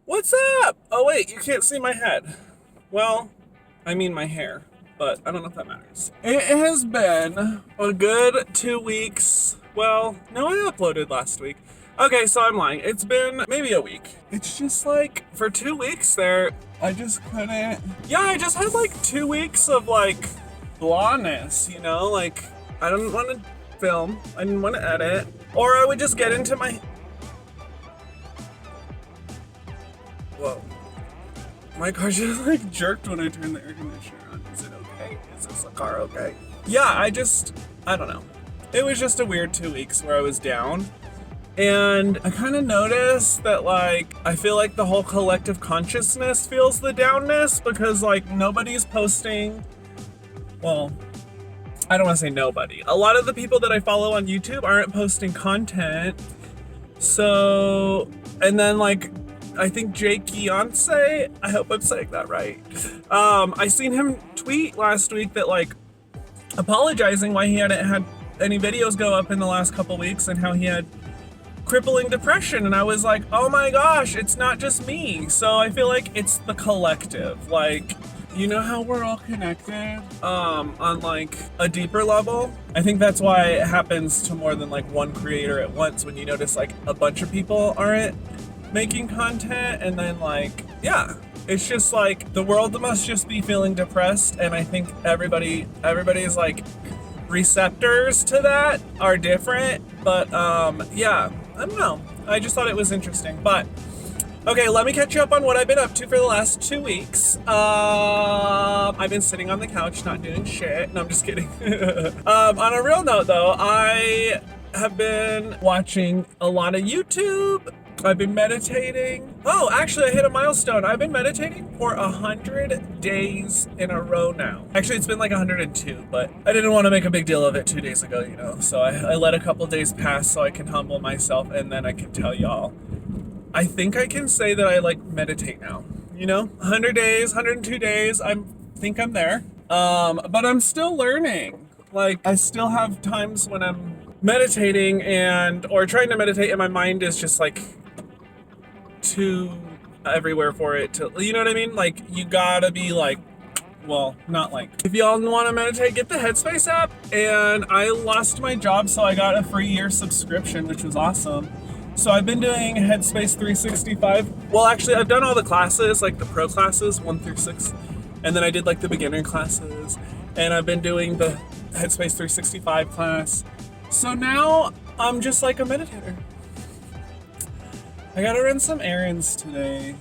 What's up? Oh, wait, you can't see my head. Well, I mean my hair, but I don't know if that matters. It has been a good 2 weeks. Well, no, I uploaded last week. Okay, so I'm lying. It's been maybe a week. It's just like for 2 weeks there, I just couldn't. Yeah, I just had like 2 weeks of like blahness, you know? Like, I didn't want to film, I didn't want to edit, or I would just get into my. Whoa. My car just like jerked when I turned the air conditioner on. Is it okay? Is this a car okay? Yeah, I don't know. It was just a weird 2 weeks where I was down. And I kind of noticed that, like, I feel like the whole collective consciousness feels the downness because, like, nobody's posting. Well, I don't want to say nobody. A lot of the people that I follow on YouTube aren't posting content. So, and then, like, I think Jake Beyonce, I hope I'm saying that right. I seen him tweet last week that like apologizing why he hadn't had any videos go up in the last couple weeks and how he had crippling depression. And I was like, oh my gosh, it's not just me. So I feel like it's the collective. Like, you know how we're all connected on like a deeper level? I think that's why it happens to more than like one creator at once when you notice like a bunch of people aren't making content, and then like, yeah, it's just like the world must just be feeling depressed, and I think everybody's like receptors to that are different, but yeah, I don't know, I just thought it was interesting. But okay, let me catch you up on what I've been up to for the last 2 weeks. I've been sitting on the couch not doing shit. No, I'm just kidding. On a real note though, I have been watching a lot of YouTube. I've been meditating. Oh, actually, I hit a milestone. I've been meditating for 100 days in a row now. Actually, it's been like 102, but I didn't want to make a big deal of it 2 days ago, you know? So I let a couple days pass so I can humble myself, and then I can tell y'all. I think I can say that I like meditate now, you know? 100 days, 102 days, think I'm there. But I'm still learning. Like, I still have times when I'm meditating or trying to meditate and my mind is just like too everywhere for it to, you know what I mean? Like, you gotta be like, well, not like, if y'all want to meditate, get the Headspace app. And I lost my job, so I got a free year subscription, which was awesome. So I've been doing Headspace 365. Well, actually, I've done all the classes, like the pro classes 1 through 6, and then I did like the beginner classes, and I've been doing the Headspace 365 class. So now I'm just like a meditator. I gotta run some errands today.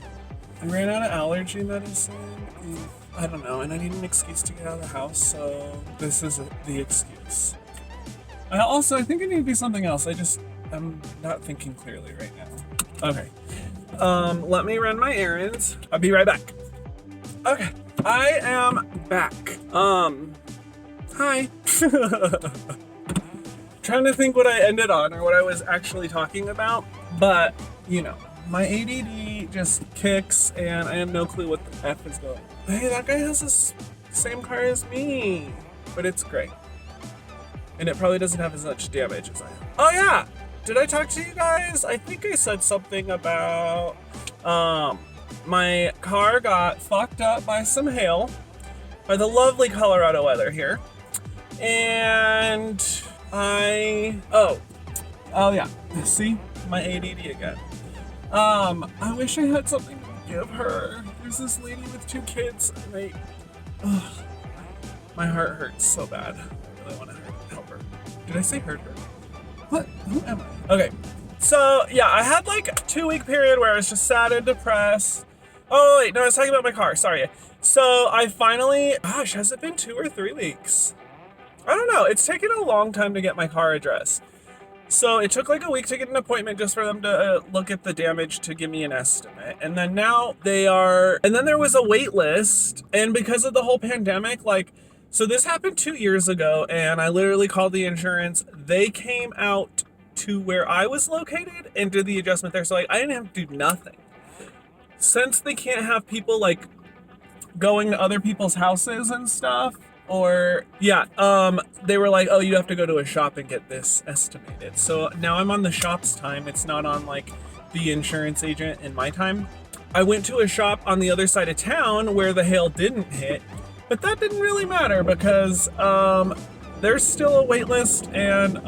I ran out of allergy medicine. I don't know, and I need an excuse to get out of the house, so this is the excuse. I think I need to do something else. I'm not thinking clearly right now. Okay. Let me run my errands. I'll be right back. Okay. I am back. Hi. Trying to think what I ended on or what I was actually talking about, but you know, my ADD just kicks and I have no clue what the F is going. Hey, that guy has the same car as me, but it's great. And it probably doesn't have as much damage as I have. Oh yeah, did I talk to you guys? I think I said something about my car got fucked up by some hail, by the lovely Colorado weather here. And oh yeah, see, my ADD again. I wish I had something to give her. There's this lady with 2 kids, and my heart hurts so bad. I really want to help her. Did I say hurt her? What? Who am I? Okay, so yeah, I had like a 2-week period where I was just sad and depressed. Oh wait, no, I was talking about my car, sorry. So I finally, gosh, has it been 2 or 3 weeks? I don't know, it's taken a long time to get my car addressed. So it took like a week to get an appointment just for them to look at the damage to give me an estimate. And then now and then there was a wait list. And because of the whole pandemic, like, so this happened 2 years ago and I literally called the insurance. They came out to where I was located and did the adjustment there. So like, I didn't have to do nothing. Since they can't have people like going to other people's houses and stuff, or yeah, they were like, oh, you have to go to a shop and get this estimated. So now I'm on the shop's time. It's not on like the insurance agent in my time. I went to a shop on the other side of town where the hail didn't hit, but that didn't really matter because there's still a wait list and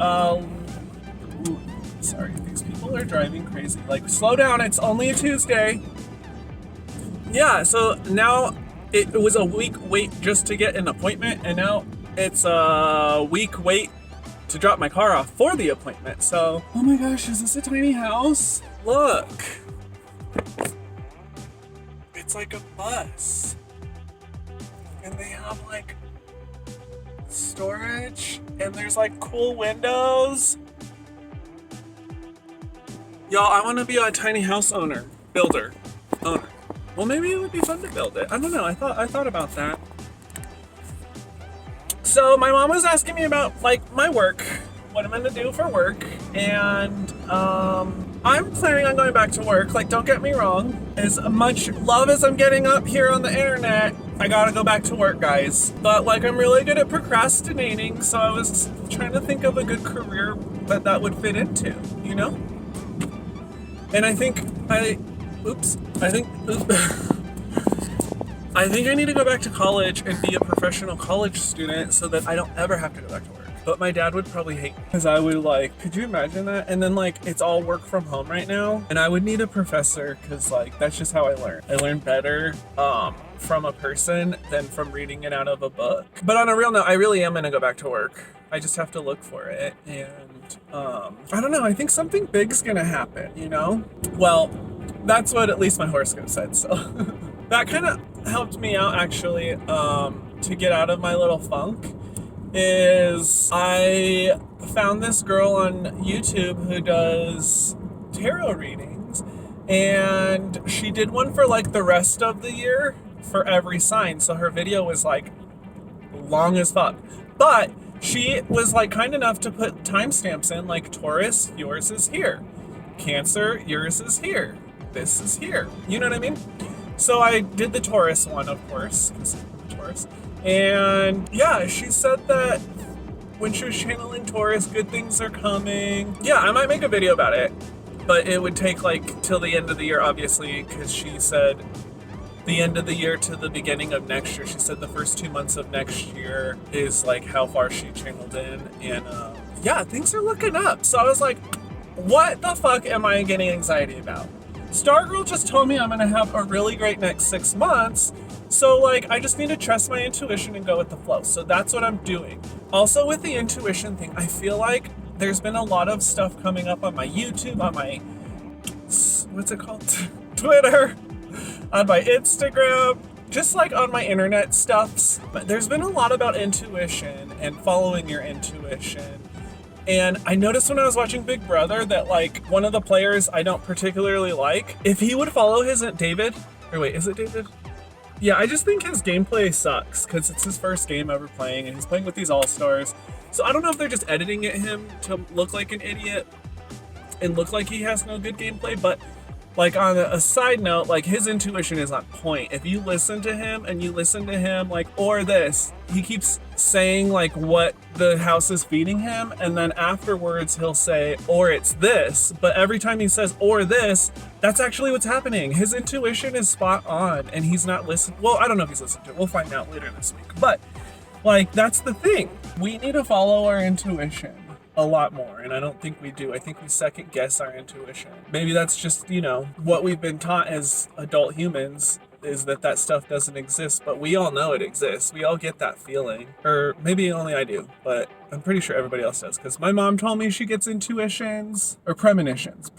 sorry, these people are driving crazy. Like, slow down, it's only a Tuesday. Yeah, so now it was a week wait just to get an appointment, and now it's a week wait to drop my car off for the appointment. So, oh my gosh, is this a tiny house? Look. It's like a bus. And they have like storage, and there's like cool windows. Y'all, I want to be a tiny house owner. Well, maybe it would be fun to build it. I don't know. I thought about that. So my mom was asking me about like my work, what I'm gonna do for work, and I'm planning on going back to work. Like, don't get me wrong. As much love as I'm getting up here on the internet, I gotta go back to work, guys. But like, I'm really good at procrastinating, so I was trying to think of a good career that would fit into, you know? And I think I need to go back to college and be a professional college student so that I don't ever have to go back to work. But my dad would probably hate me because I would like, could you imagine that? And then like, it's all work from home right now, and I would need a professor because like, that's just how I learn. I learn better from a person than from reading it out of a book. But on a real note, I really am gonna go back to work. I just have to look for it, and I don't know, I think something big's gonna happen, you know? Well, that's what at least my horoscope said, so that kind of helped me out actually to get out of my little funk. Is I found this girl on YouTube who does tarot readings, and she did one for like the rest of the year for every sign. So her video was like long as fuck, but she was like kind enough to put timestamps in, like Taurus, yours is here. Cancer, yours is here. This is here. You know what I mean? So I did the Taurus one, of course, because I'm a Taurus. And yeah, she said that when she was channeling Taurus, good things are coming. Yeah, I might make a video about it, but it would take like till the end of the year, obviously, because she said the end of the year to the beginning of next year. She said the first 2 months of next year is like how far she channeled in. And yeah, things are looking up. So I was like, what the fuck am I getting anxiety about? Stargirl just told me I'm gonna have a really great next 6 months. So like, I just need to trust my intuition and go with the flow. So that's what I'm doing. Also with the intuition thing, I feel like there's been a lot of stuff coming up on my YouTube, on my, what's it called? Twitter, on my Instagram, just like on my internet stuffs. But there's been a lot about intuition and following your intuition. And I noticed when I was watching Big Brother that like one of the players I don't particularly like, if he would follow his David, or wait, is it David? Yeah, I just think his gameplay sucks because it's his first game ever playing, and he's playing with these all-stars. So I don't know if they're just editing at him to look like an idiot and look like he has no good gameplay, but like on a side note, like his intuition is on point. If you listen to him and you listen to him like, or this, he keeps saying like what the house is feeding him, and then afterwards he'll say, or it's this. But every time he says, or this, that's actually what's happening. His intuition is spot on, and he's not listening. Well, I don't know if he's listening to it. We'll find out later this week. But like, that's the thing. We need to follow our intuition a lot more, and I don't think we do. I think we second guess our intuition. Maybe that's just, you know, what we've been taught as adult humans, is that stuff doesn't exist, but we all know it exists. We all get that feeling, or maybe only I do, but I'm pretty sure everybody else does, because my mom told me she gets intuitions, or premonitions,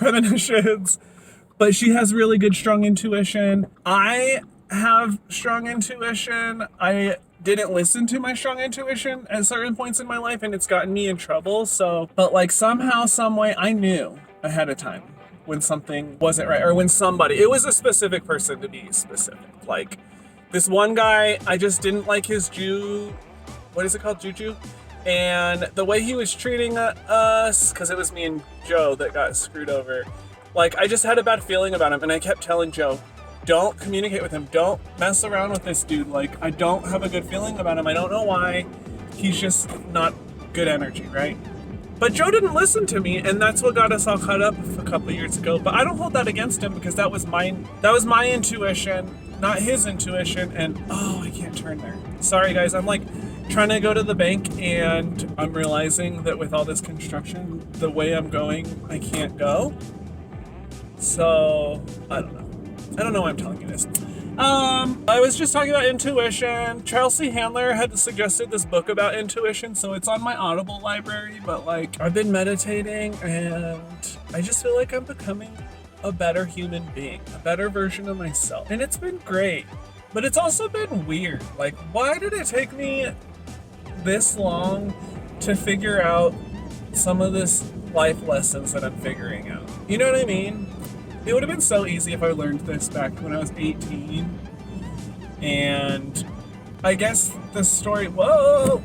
but she has really good, strong intuition. I have strong intuition. I didn't listen to my strong intuition at certain points in my life, and it's gotten me in trouble. So, but like somehow, some way, I knew ahead of time when something wasn't right, or when somebody, it was a specific person to be specific. Like this one guy, I just didn't like his what is it called? Juju? And the way he was treating us, because it was me and Joe that got screwed over. Like, I just had a bad feeling about him, and I kept telling Joe, don't communicate with him. Don't mess around with this dude. Like, I don't have a good feeling about him. I don't know why. He's just not good energy, right? But Joe didn't listen to me, and that's what got us all caught up a couple of years ago. But I don't hold that against him because that was my intuition, not his intuition. And oh, I can't turn there. Sorry guys, I'm like trying to go to the bank, and I'm realizing that with all this construction, the way I'm going, I can't go. So I don't know. I don't know why I'm telling you this. I was just talking about intuition. Chelsea Handler had suggested this book about intuition, so it's on my Audible library, but like I've been meditating and I just feel like I'm becoming a better human being, a better version of myself. And it's been great, but it's also been weird. Like, why did it take me this long to figure out some of this life lessons that I'm figuring out? You know what I mean? It would have been so easy if I learned this back when I was 18. And I guess the story, whoa!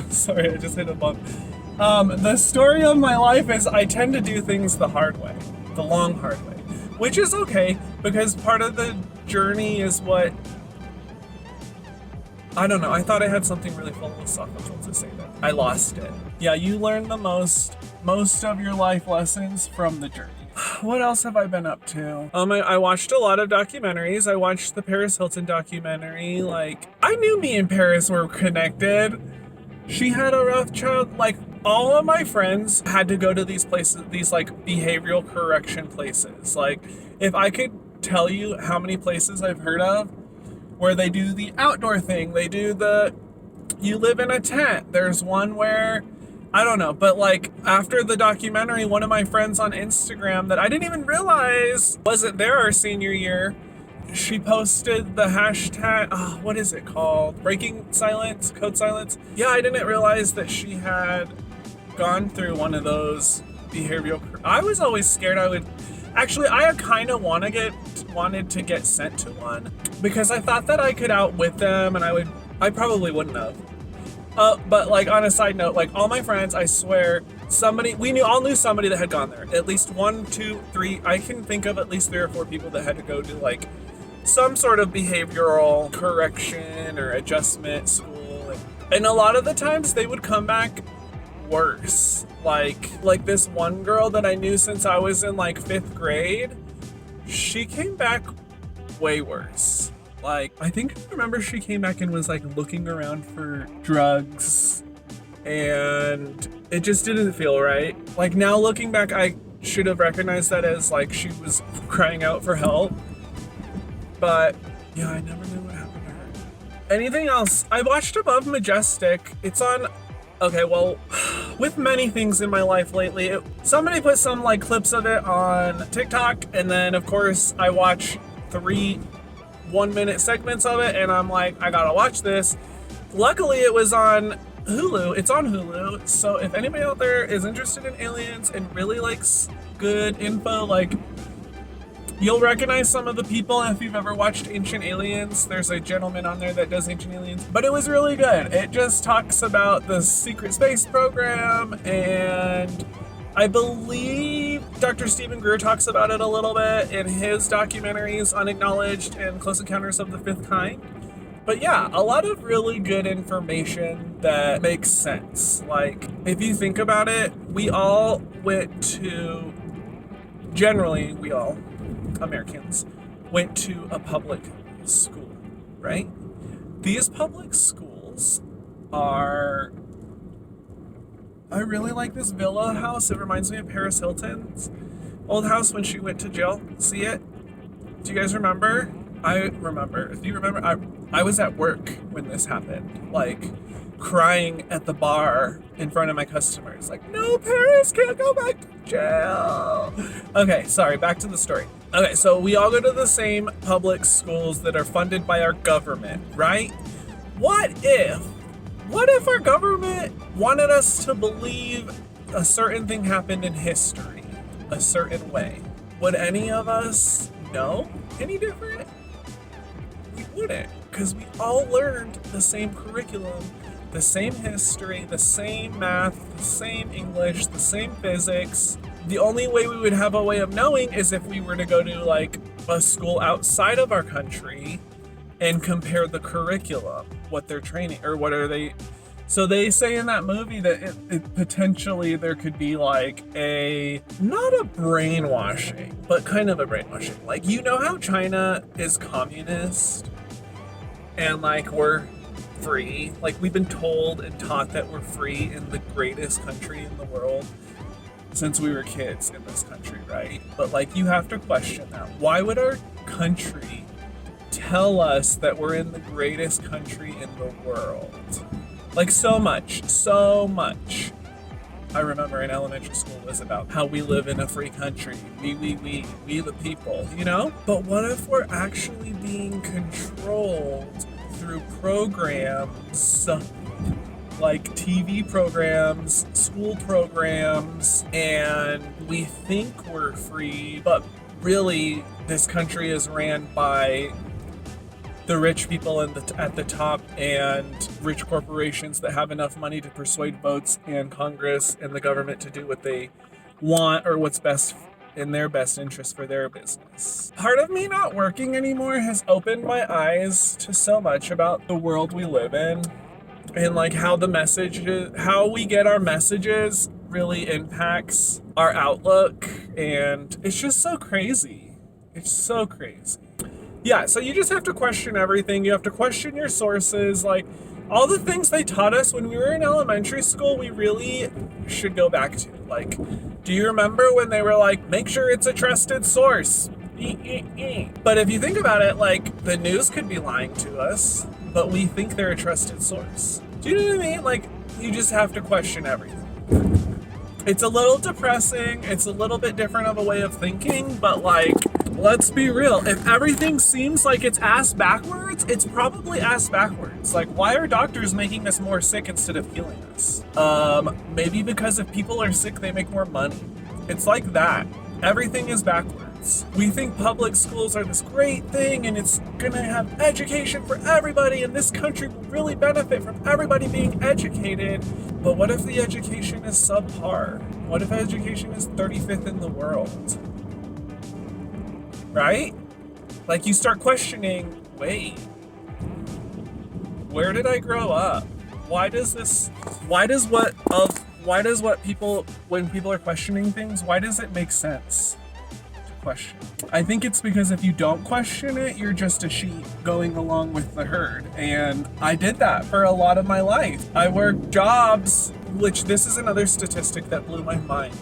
Sorry, I just hit a bump. The story of my life is I tend to do things the hard way, the long, hard way, which is okay because part of the journey is what, I don't know, I thought I had something really philosophical to say that. I lost it. Yeah, you learn the most of your life lessons from the journey. What else have I been up to? I watched a lot of documentaries. I watched the Paris Hilton documentary. Like, I knew me and Paris were connected. She had a rough child. Like, all of my friends had to go to these places, these like behavioral correction places. Like, if I could tell you how many places I've heard of where they do the outdoor thing, they do you live in a tent. There's one where, I don't know, but like after the documentary, one of my friends on Instagram that I didn't even realize wasn't there our senior year, she posted the hashtag, what is it called? Breaking silence, code silence. Yeah, I didn't realize that she had gone through one of those behavioral. I was always scared I kind of wanted to get sent to one because I thought that I could outwit them, and I probably wouldn't have. But like on a side note, like all my friends, I swear, we all knew somebody that had gone there. At least 1, 2, 3. I can think of at least 3 or 4 people that had to go to like some sort of behavioral correction or adjustment school. And a lot of the times they would come back worse. Like this one girl that I knew since I was in like 5th grade, she came back way worse. Like, I think I remember she came back and was like looking around for drugs, and it just didn't feel right. Like, now looking back, I should have recognized that as like she was crying out for help. But yeah, I never knew what happened to her. Anything else? I watched Above Majestic. It's on, okay, well, with many things in my life lately, somebody put some like clips of it on TikTok, and then of course I watch 3 1-minute segments of it, and I'm like, I gotta watch this. Luckily, it was on Hulu. It's on Hulu. So if anybody out there is interested in aliens and really likes good info, like, you'll recognize some of the people if you've ever watched Ancient Aliens. There's a gentleman on there that does Ancient Aliens, but it was really good. It just talks about the secret space program, and I believe Dr. Stephen Greer talks about it a little bit in his documentaries, Unacknowledged and Close Encounters of the Fifth Kind. But yeah, a lot of really good information that makes sense. Like, if you think about it, we all Americans, went to a public school, right? These public schools are... I really like this villa house. It reminds me of Paris Hilton's old house when she went to jail. See it? Do you guys remember? I remember. Do you remember? I was at work when this happened. Like, crying at the bar in front of my customers. Like, no, Paris can't go back to jail. Okay, sorry, back to the story. Okay, so we all go to the same public schools that are funded by our government, right? What if our government wanted us to believe a certain thing happened in history, a certain way? Would any of us know any different? We wouldn't, because we all learned the same curriculum, the same history, the same math, the same English, the same physics. The only way we would have a way of knowing is if we were to go to like a school outside of our country and compare the curriculum, what they're training, or what are they So they say in that movie that it potentially there could be like not a brainwashing, but kind of a brainwashing. Like, you know how China is communist and like we're free? Like, we've been told and taught that we're free in the greatest country in the world since we were kids in this country, right? But like, you have to question that. Why would our country tell us that we're in the greatest country in the world? Like, so much. I remember in elementary school was about how we live in a free country. We the people, you know? But what if we're actually being controlled through programs, like TV programs, school programs, and we think we're free, but really this country is ran by the rich people at the top and rich corporations that have enough money to persuade votes and Congress and the government to do what they want or what's best in their best interest for their business. Part of me not working anymore has opened my eyes to so much about the world we live in and like how how we get our messages really impacts our outlook, and it's just so crazy. It's so crazy. Yeah, so you just have to question everything. You have to question your sources. Like, all the things they taught us when we were in elementary school, we really should go back to. Like, do you remember when they were like, make sure it's a trusted source? But if you think about it, like, the news could be lying to us, but we think they're a trusted source. Do you know what I mean? Like, you just have to question everything. It's a little depressing. It's a little bit different of a way of thinking, but like, let's be real. If everything seems like it's ass backwards, it's probably ass backwards. Like, why are doctors making us more sick instead of healing us? Maybe because if people are sick, they make more money. It's like that. Everything is backwards. We think public schools are this great thing and it's gonna have education for everybody and this country will really benefit from everybody being educated. But what if the education is subpar? What if education is 35th in the world? Right? Like, you start questioning, wait, where did I grow up? Why does people, when people are questioning things, why does it make sense to question? I think it's because if you don't question it, you're just a sheep going along with the herd. And I did that for a lot of my life. I worked jobs, which this is another statistic that blew my mind.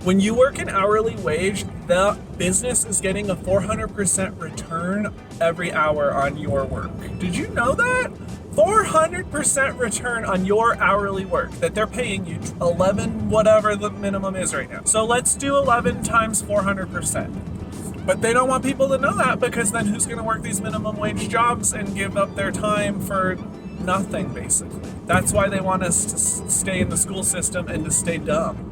When you work an hourly wage, the business is getting a 400% return every hour on your work. Did you know that? 400% return on your hourly work that they're paying you 11, whatever the minimum is right now. So let's do 11 times 400%. But they don't want people to know that, because then who's going to work these minimum wage jobs and give up their time for nothing, basically? That's why they want us to stay in the school system and to stay dumb.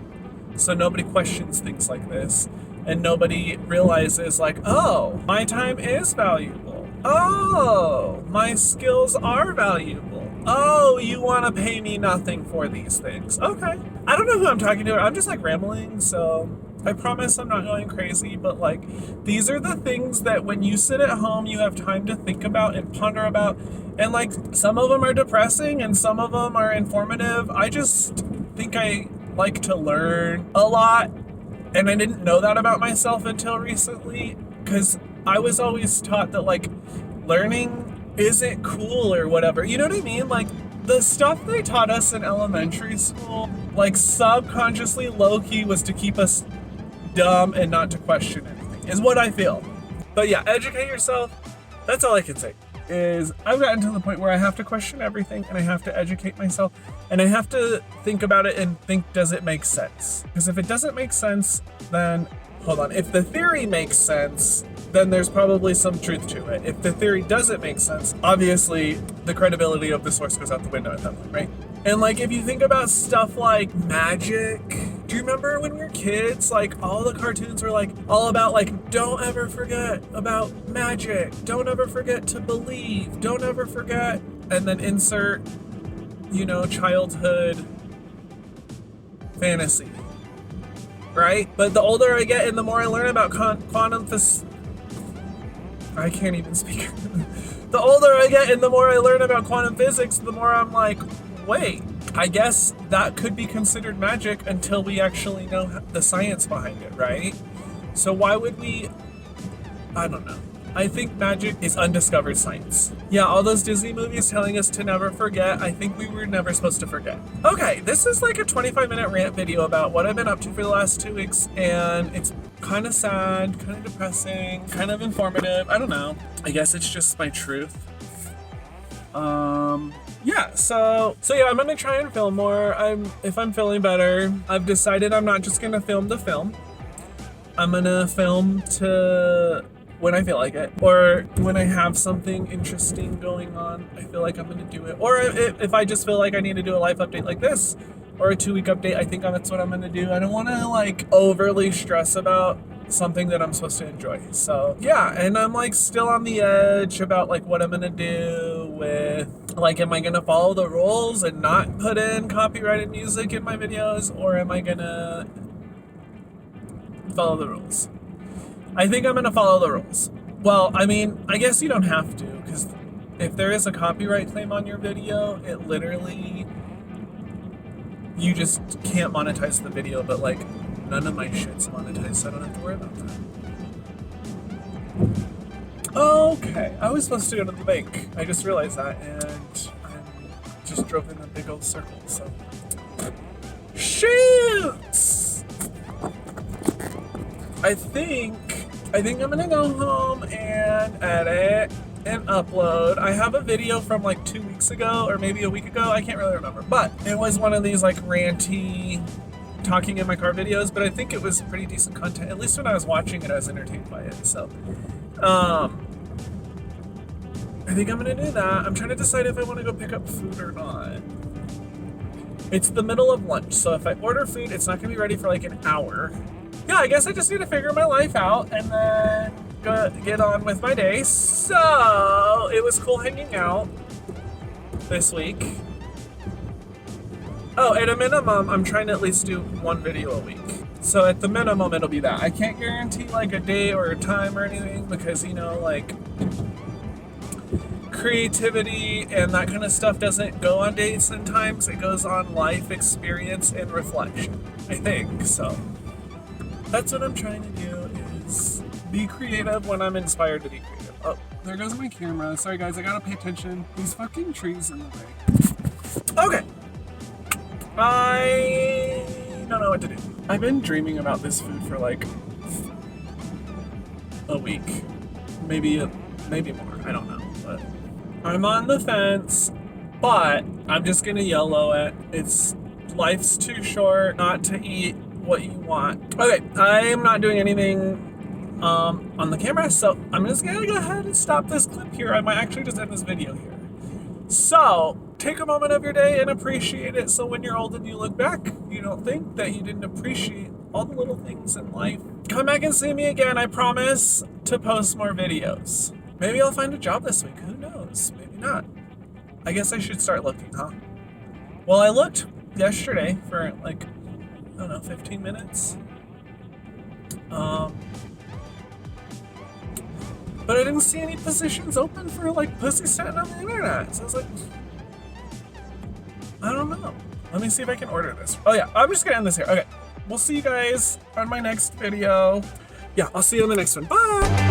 So nobody questions things like this, and nobody realizes, like, oh, my time is valuable. Oh, my skills are valuable. Oh, you want to pay me nothing for these things. Okay. I don't know who I'm talking to. I'm just like rambling, so I promise I'm not going crazy, but like, these are the things that when you sit at home, you have time to think about and ponder about. And like, some of them are depressing and some of them are informative. I just think I like to learn a lot, and I didn't know that about myself until recently, because I was always taught that like learning isn't cool or whatever, you know what I mean? Like, the stuff they taught us in elementary school, like subconsciously, low-key, was to keep us dumb and not to question anything, is what I feel. But yeah, educate yourself. That's all I can say. Is I've gotten to the point where I have to question everything, and I have to educate myself, and I have to think about it and think, does it make sense? Because if it doesn't make sense, then hold on. If the theory makes sense, then there's probably some truth to it. If the theory doesn't make sense, obviously the credibility of the source goes out the window at that point, right? And like, if you think about stuff like magic, do you remember when we were kids, like all the cartoons were like all about like, don't ever forget about magic, don't ever forget to believe, don't ever forget, and then insert, you know, childhood fantasy, right? But the older I get and the more I learn about quantum I can't even speak. The older I get and the more I learn about quantum physics, the more I'm like, wait, I guess that could be considered magic until we actually know the science behind it, right? So why would we, I don't know. I think magic is undiscovered science. Yeah, all those Disney movies telling us to never forget, I think we were never supposed to forget. Okay, this is like a 25-minute rant video about what I've been up to for the last 2 weeks, and it's kind of sad, kind of depressing, kind of informative. I don't know. I guess it's just my truth. Yeah, so yeah, I'm gonna try and film more. If I'm feeling better, I've decided I'm not just gonna film the film. I'm gonna film to when I feel like it, or when I have something interesting going on, I feel like I'm gonna do it. Or if I just feel like I need to do a life update like this, or a 2-week update, I think that's what I'm gonna do. I don't wanna like overly stress about something that I'm supposed to enjoy. So yeah, and I'm like still on the edge about like what I'm gonna do with, like, am I gonna follow the rules and not put in copyrighted music in my videos, or am I gonna follow the rules? I think I'm gonna follow the rules. Well, I mean, I guess you don't have to, because if there is a copyright claim on your video, it literally, you just can't monetize the video, but like none of my shit's monetized, so I don't have to worry about that. Okay, I was supposed to go to the bank. I just realized that, and I just drove in a big old circle, so. Shoots! I think I'm gonna go home and edit and upload. I have a video from like 2 weeks ago, or maybe a week ago, I can't really remember, but it was one of these like ranty talking in my car videos, but I think it was pretty decent content. At least when I was watching it, I was entertained by it. So I think I'm gonna do that. I'm trying to decide if I want to go pick up food or not. It's the middle of lunch, so if I order food, it's not gonna be ready for like an hour. Yeah, I guess I just need to figure my life out and then get on with my day. So it was cool hanging out this week. Oh, at a minimum, I'm trying to at least do 1 video a week. So at the minimum, it'll be that. I can't guarantee like a day or a time or anything because, you know, like creativity and that kind of stuff doesn't go on dates and times. It goes on life experience and reflection, I think. So that's what I'm trying to do, is be creative when I'm inspired to be creative. Oh, there goes my camera. Sorry guys, I gotta pay attention. These fucking trees in the way. Okay. I don't know what to do. I've been dreaming about this food for like a week. Maybe more. I don't know. But I'm on the fence, but I'm just gonna YOLO it. Life's too short not to eat what you want. Okay, I'm not doing anything on the camera, so I'm just gonna go ahead and stop this clip here. I might actually just end this video here. So take a moment of your day and appreciate it, so when you're old and you look back, you don't think that you didn't appreciate all the little things in life. Come back and see me again. I promise to post more videos. Maybe I'll find a job this week. Who knows? Maybe not. I guess I should start looking, huh? Well, I looked yesterday for like, I don't know, 15 minutes. But I didn't see any positions open for like pussy sitting on the internet. So I was like, I don't know. Let me see if I can order this. Oh yeah, I'm just gonna end this here. Okay, we'll see you guys on my next video. Yeah, I'll see you on the next one. Bye!